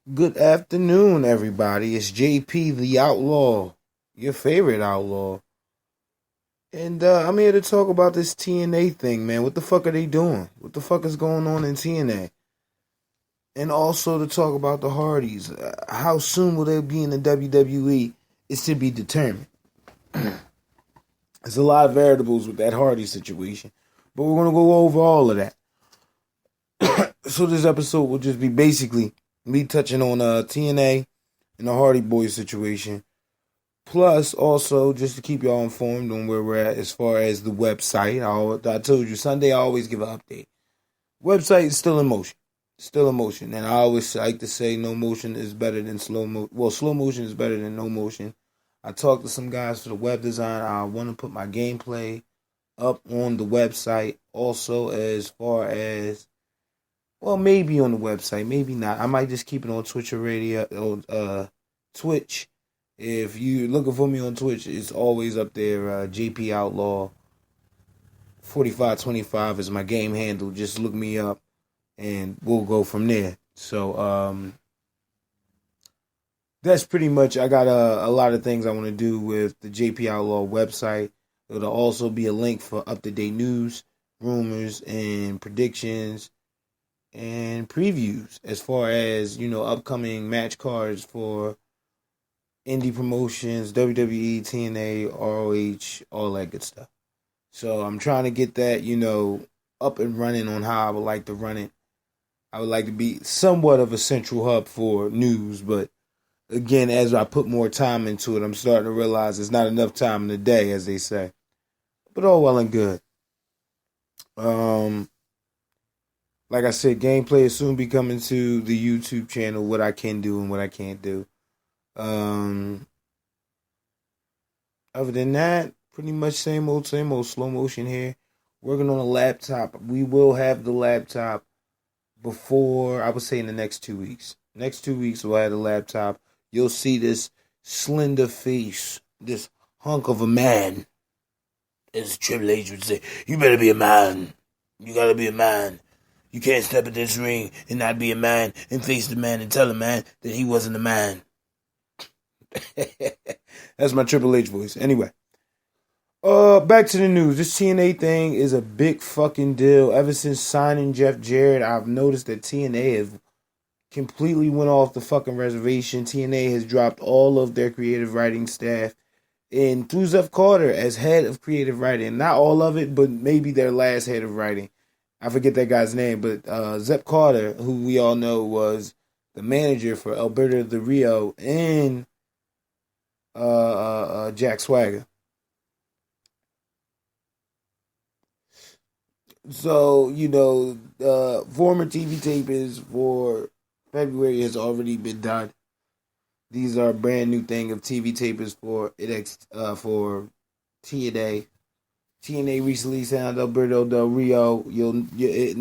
Good afternoon, everybody. It's JP the Outlaw, your favorite outlaw. And I'm here to talk about this TNA thing, man. What the fuck are they doing? What the fuck is going on in TNA? And also to talk about the Hardys. How soon will they be in the WWE is to be determined. There's a lot of variables with that Hardy situation. But we're going to go over all of that. So this episode will just be basically me touching on TNA and the Hardy Boys situation. Plus, also, just to keep y'all informed on where we're at as far as the website. I told you, Sunday I always give an update. Website is still in motion. Still in motion. And I always like to say no motion is better than slow motion. Well, slow motion is better than no motion. I talked to some guys for the web design. I want to put my gameplay up on the website. Also, as far as, well, maybe on the website, maybe not. I might just keep it on Twitch or Twitch. If you're looking for me on Twitch, it's always up there. JP Outlaw 4525 is my game handle. Just look me up, and we'll go from there. So that's pretty much. I got a lot of things I want to do with the JP Outlaw website. It'll also be a link for up-to-date news, rumors, and predictions and previews as far as, upcoming match cards for indie promotions, WWE, TNA, ROH, all that good stuff. So I'm trying to get that, up and running on how I would like to run it. I would like to be somewhat of a central hub for news, but again, as I put more time into it, I'm starting to realize there's not enough time in the day, as they say. But all well and good. Like I said, gameplay is soon be coming to the YouTube channel, what I can do and what I can't do. Other than that, pretty much same old slow motion here. Working on a laptop. We will have the laptop before, I would say in the next 2 weeks. Next 2 weeks we'll have the laptop. You'll see this slender face, this hunk of a man. As Triple H would say, you better be a man. You gotta be a man. You can't step in this ring and not be a man and face the man and tell the man that he wasn't a man. That's my Triple H voice. Anyway. Back to the news. This TNA thing is a big fucking deal. Ever since signing Jeff Jarrett, I've noticed that TNA has completely went off the fucking reservation. TNA has dropped all of their creative writing staff and threw Zeph Carter as head of creative writing. Not all of it, but maybe their last head of writing. I forget that guy's name, but Zeph Carter, who we all know was the manager for Alberto Del Rio and Jack Swagger. So, former TV tapings for February has already been done. These are a brand new thing of TV tapings for for TNA. TNA recently signed Alberto Del Rio.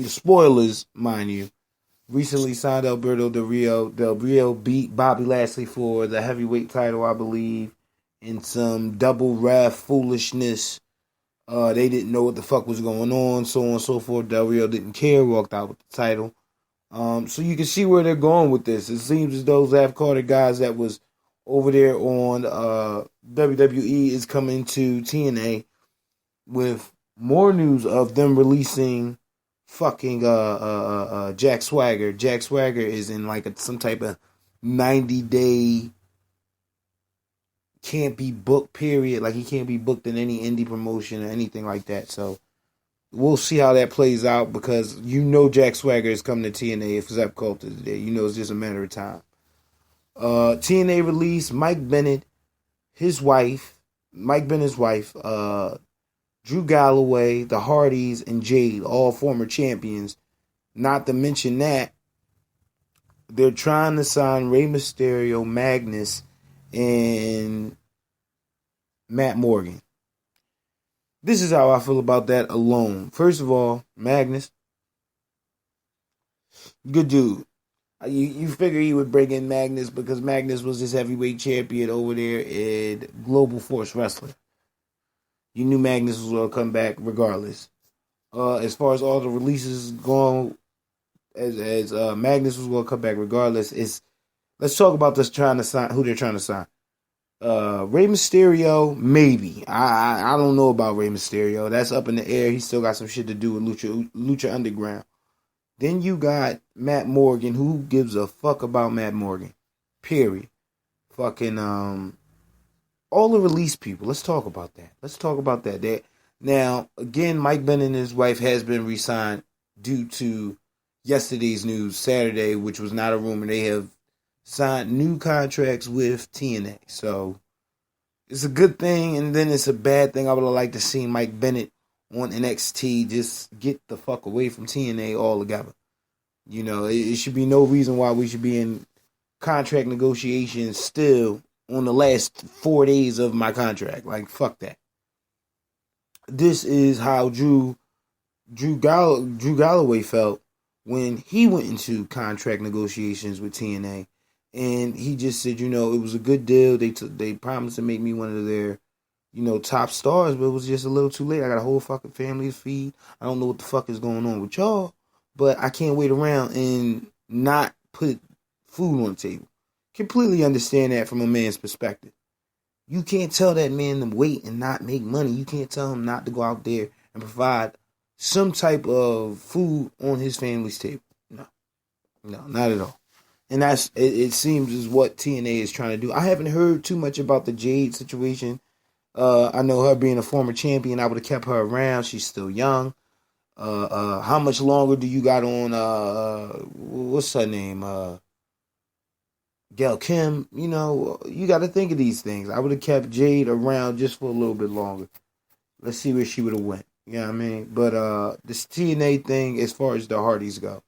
Spoilers, mind you. Recently signed Alberto Del Rio. Del Rio beat Bobby Lashley for the heavyweight title, I believe, in some double ref foolishness. They didn't know what the fuck was going on, so on and so forth. Del Rio didn't care, walked out with the title. So you can see where they're going with this. It seems as though Zeph Carter guys that was over there on WWE is coming to TNA with more news of them releasing fucking Jack Swagger. Jack Swagger is in like some type of 90-day can't be booked period. Like he can't be booked in any indie promotion or anything like that. So we'll see how that plays out because Jack Swagger is coming to TNA if Zep Coulter is there. It's just a matter of time. TNA released Mike Bennett, Mike Bennett's wife, Drew Galloway, the Hardys, and Jade, all former champions. Not to mention that they're trying to sign Rey Mysterio, Magnus, and Matt Morgan. This is how I feel about that alone. First of all, Magnus, good dude. You figure he would bring in Magnus because Magnus was his heavyweight champion over there at Global Force Wrestling. You knew Magnus was going to come back regardless. As far as all the releases going, as Magnus was going to come back regardless, it's let's talk about this trying to sign, who they're trying to sign. Rey Mysterio, maybe. I don't know about Rey Mysterio. That's up in the air. He still got some shit to do with Lucha Underground. Then you got Matt Morgan. Who gives a fuck about Matt Morgan? Period. Fucking all the release people. Let's talk about that. Now, again, Mike Bennett and his wife has been re-signed due to yesterday's news, Saturday, which was not a rumor. They have signed new contracts with TNA. So it's a good thing, and then it's a bad thing. I would have liked to see Mike Bennett on NXT just get the fuck away from TNA altogether. You know, it should be no reason why we should be in contract negotiations still on the last 4 days of my contract. Like, fuck that. This is how Drew Galloway felt when he went into contract negotiations with TNA. And he just said, you know, it was a good deal. They promised to make me one of their, you know, top stars, but it was just a little too late. I got a whole fucking family to feed. I don't know what the fuck is going on with y'all, but I can't wait around and not put food on the table. Completely understand that from a man's perspective. You can't tell that man to wait and not make money. You can't tell him not to go out there and provide some type of food on his family's table. No, not at all. And it seems is what TNA is trying to do. I haven't heard too much about the Jade situation. I know her being a former champion, I would have kept her around. She's still young. How much longer do you got on, what's her name? Gail Kim. You know, you got to think of these things. I would have kept Jade around just for a little bit longer. Let's see where she would have went. You know what I mean? But this TNA thing, as far as the Hardys go.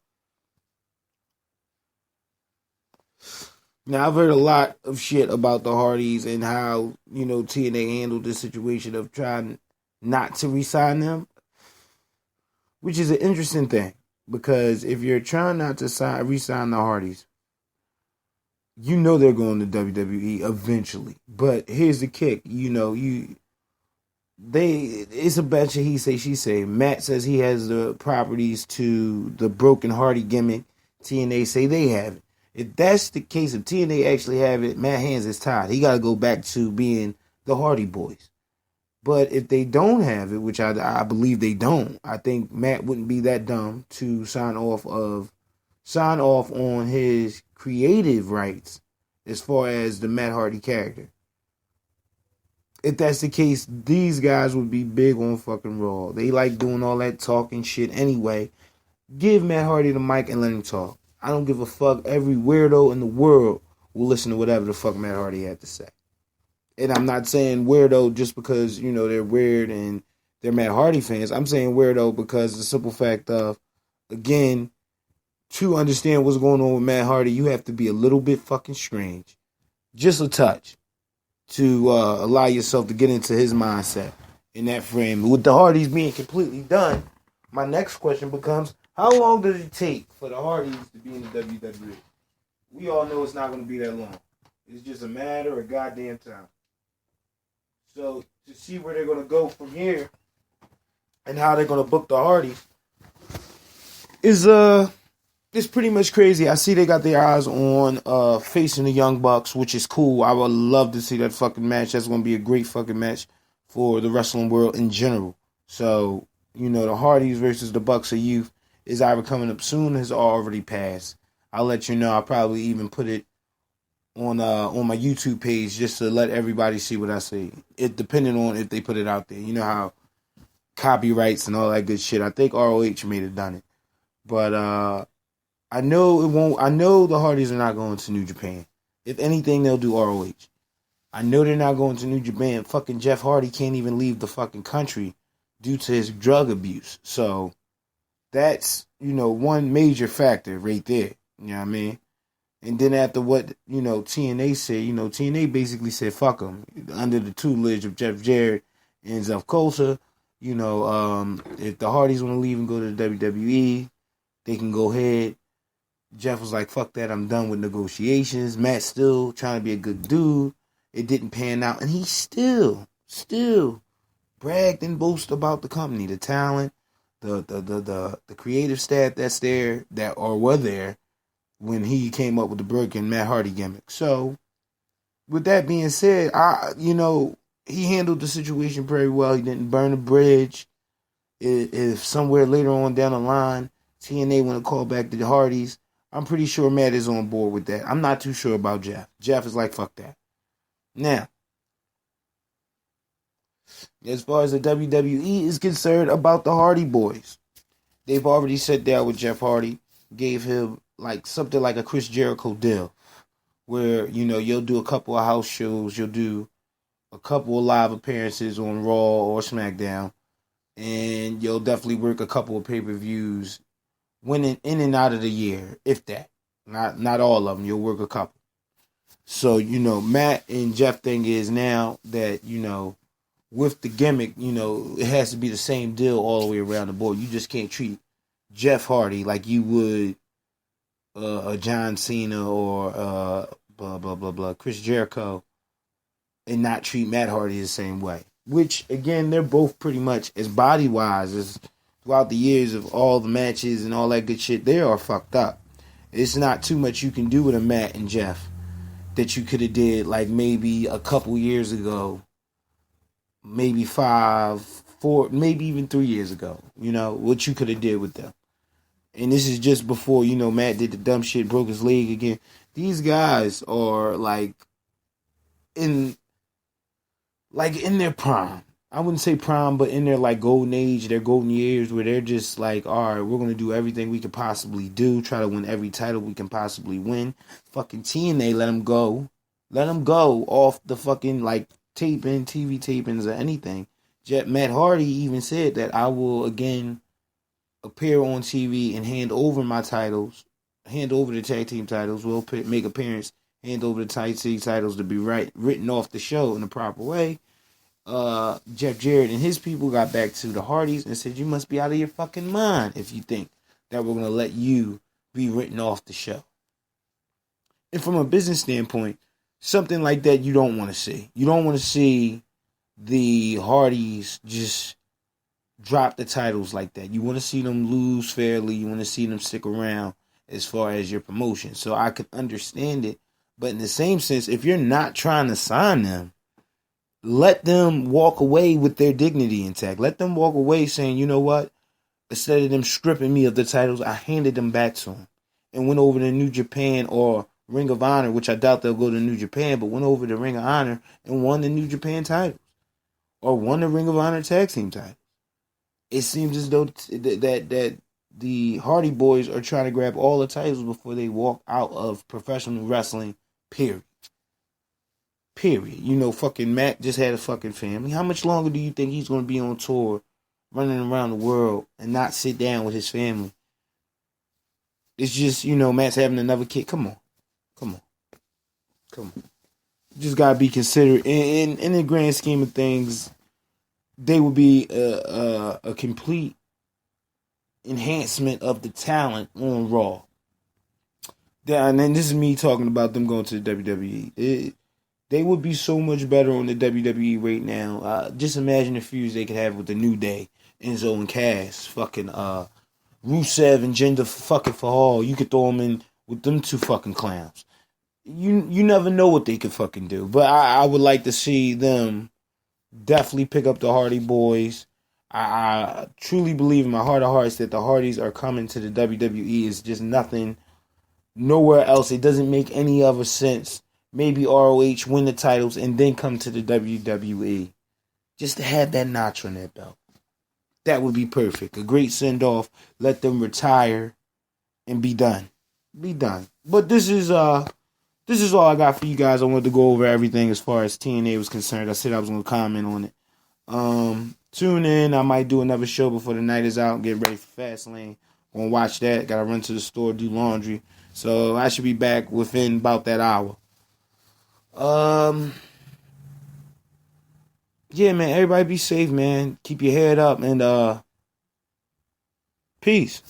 Now, I've heard a lot of shit about the Hardys and how, you know, TNA handled the situation of trying not to re-sign them, which is an interesting thing, because if you're trying not to re-sign the Hardys, you know they're going to WWE eventually. But here's the kick, you know, it's a bunch of he say, she say. Matt says he has the properties to the Broken Hardy gimmick. TNA say they have it. If that's the case, if TNA actually have it, Matt hands is tied. He got to go back to being the Hardy Boys. But if they don't have it, which I believe they don't, I think Matt wouldn't be that dumb to sign off on his creative rights as far as the Matt Hardy character. If that's the case, these guys would be big on fucking Raw. They like doing all that talking shit anyway. Give Matt Hardy the mic and let him talk. I don't give a fuck. Every weirdo in the world will listen to whatever the fuck Matt Hardy had to say. And I'm not saying weirdo just because, you know, they're weird and they're Matt Hardy fans. I'm saying weirdo because the simple fact of, again, to understand what's going on with Matt Hardy, you have to be a little bit fucking strange. Just a touch. To allow yourself to get into his mindset in that frame. With the Hardys being completely done, my next question becomes, how long does it take for the Hardys to be in the WWE? We all know it's not going to be that long. It's just a matter of goddamn time. So, to see where they're going to go from here and how they're going to book the Hardys is it's pretty much crazy. I see they got their eyes on facing the Young Bucks, which is cool. I would love to see that fucking match. That's going to be a great fucking match for the wrestling world in general. So, you know, the Hardys versus the Bucks of Youth is either coming up soon or has already passed. I'll let you know. I'll probably even put it on my YouTube page just to let everybody see what I say. It depending on if they put it out there. You know how copyrights and all that good shit. I think ROH may have done it. But I know it won't. I know the Hardys are not going to New Japan. If anything, they'll do ROH. I know they're not going to New Japan. Fucking Jeff Hardy can't even leave the fucking country due to his drug abuse. So that's, you know, one major factor right there. You know what I mean? And then after what, you know, TNA said, you know, TNA basically said, fuck them. Under the tutelage of Jeff Jarrett and Zelf Coulter, you know, if the Hardys want to leave and go to the WWE, they can go ahead. Jeff was like, fuck that, I'm done with negotiations. Matt's still trying to be a good dude. It didn't pan out. And he still bragged and boasted about the company, the talent, the creative staff that's there, that or were there, when he came up with the Brooke and Matt Hardy gimmick. So, with that being said, he handled the situation very well. He didn't burn a bridge. If somewhere later on down the line, TNA want to call back the Hardys, I'm pretty sure Matt is on board with that. I'm not too sure about Jeff. Jeff is like, fuck that. Now, as far as the WWE is concerned about the Hardy Boys, they've already sat down with Jeff Hardy, gave him like something like a Chris Jericho deal, where, you'll do a couple of house shows, you'll do a couple of live appearances on Raw or SmackDown, and you'll definitely work a couple of pay-per-views winning in and out of the year, if that. Not all of them, you'll work a couple. So, Matt and Jeff thing is now that, with the gimmick, it has to be the same deal all the way around the board. You just can't treat Jeff Hardy like you would a John Cena or blah, blah, blah, blah, Chris Jericho, and not treat Matt Hardy the same way. Which, again, they're both pretty much, as body-wise, as throughout the years of all the matches and all that good shit, they are fucked up. It's not too much you can do with a Matt and Jeff that you could have did like maybe a couple years ago, maybe 5, 4, maybe even 3 years ago, what you could have did with them. And this is just before, Matt did the dumb shit, broke his leg again. These guys are like in their prime. I wouldn't say prime, but in their like golden age, their golden years, where they're just like, all right, we're going to do everything we could possibly do, try to win every title we can possibly win. Fucking TNA, let them go. Let them go off the fucking like TV tapings or anything. Matt Hardy even said that I will again appear on TV and hand over my titles, hand over the tag team titles, will make appearance, hand over the tag team titles to be written off the show in the proper way. Jeff Jarrett and his people got back to the Hardys and said, you must be out of your fucking mind if you think that we're going to let you be written off the show. And from a business standpoint, something like that you don't want to see. You don't want to see the Hardys just drop the titles like that. You want to see them lose fairly. You want to see them stick around as far as your promotion. So I could understand it. But in the same sense, if you're not trying to sign them, let them walk away with their dignity intact. Let them walk away saying, you know what? Instead of them stripping me of the titles, I handed them back to them and went over to New Japan or Ring of Honor, which I doubt they'll go to New Japan, but went over to Ring of Honor and won the New Japan titles or won the Ring of Honor tag team title. It seems as though that the Hardy Boys are trying to grab all the titles before they walk out of professional wrestling, period. Fucking Matt just had a fucking family. How much longer do you think he's going to be on tour, running around the world, and not sit down with his family? It's just, Matt's having another kid. Come on. You just got to be considerate. In the grand scheme of things, they would be a complete enhancement of the talent on Raw. And then this is me talking about them going to the WWE. They would be so much better on the WWE right now. Just imagine the feuds they could have with the New Day, Enzo and Cass, fucking Rusev and Jinder fucking Mahal. You could throw them in with them two fucking clowns. You never know what they could fucking do. But I would like to see them definitely pick up the Hardy Boys. I truly believe in my heart of hearts that the Hardys are coming to the WWE. It's just nothing, nowhere else. It doesn't make any other sense. Maybe ROH win the titles and then come to the WWE. Just to have that notch on that belt. That would be perfect. A great send-off. Let them retire and be done. But this is all I got for you guys. I wanted to go over everything as far as TNA was concerned. I said I was going to comment on it. Tune in. I might do another show before the night is out and get ready for Fastlane. Gonna watch that. Gotta run to the store, do laundry. So I should be back within about that hour. Yeah, man, everybody be safe, man. Keep your head up and peace.